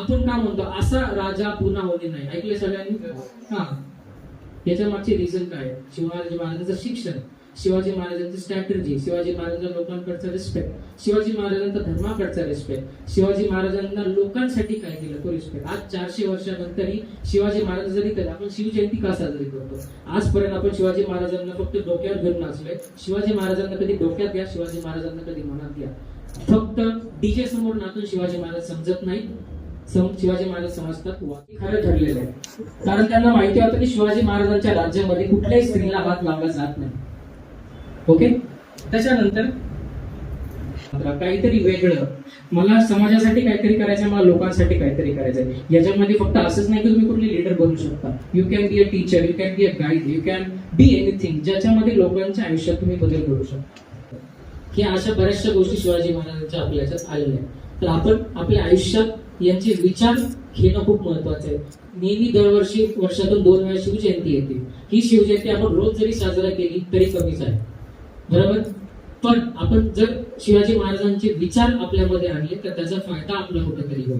आपण का म्हणतो असा राजा पुन्हा होणे नाही, ऐकले सगळ्यांनी? हा, याच्या मागचे रिझन काय आहे? शिवाजी महाराजांचं शिक्षण, शिवाजी महाराजांची स्ट्रॅटर्जी, शिवाजी महाराजांचा लोकांकडचा रिस्पेक्ट, शिवाजी महाराजांचा धर्माकडचा रिस्पेक्ट, शिवाजी महाराजांना लोकांसाठी काय केलं तो रिस्पेक्ट. आज 400 वर्षानंतरही शिवाजी महाराज जरी तर आपण शिवजयंती का साजरी करतो? आजपर्यंत आपण शिवाजी महाराजांना फक्त डोक्यावर घेऊन नाचलोय. शिवाजी महाराजांना कधी डोक्यात घ्या, शिवाजी महाराजांना कधी मनात घ्या. फक्त डीजे समोर नाचून शिवाजी महाराज समजत नाही, शिवाजी महाराज समजतात खरं ठरलेलं आहे. कारण त्यांना माहिती होतं की शिवाजी महाराजांच्या राज्यामध्ये कुठल्याही स्त्रीला हात लावला जात नाही. ओके, त्याच्यानंतर काहीतरी वेगळं, मला समाजासाठी काहीतरी करायचं, मला लोकांसाठी काहीतरी करायचंय. याच्यामध्ये फक्त असंच नाही की तुम्ही कुठली लीडर बनू शकता. You can be a teacher, you can be a guide, you can be anything, ज्याच्यामध्ये लोकांच्या आयुष्यात तुम्ही बदल करू शकता. की अशा बऱ्याचशा गोष्टी शिवाजी महाराजांच्या आपल्या याच्यात आलेल्या आहेत. तर आपण आपल्या आयुष्यात यांचे विचार घेणं खूप महत्वाचं आहे. नेहमी दरवर्षी वर्षातून 2 वेळा शिवजयंती येते. ही शिवजयंती आपण रोज जरी साजरा केली तरी कमीच आहे, बरोबर? पण आपण जर शिवाजी महाराजांचे विचार आपल्यामध्ये आणले तर त्याचा फायदा आपला कुठेतरी होईल.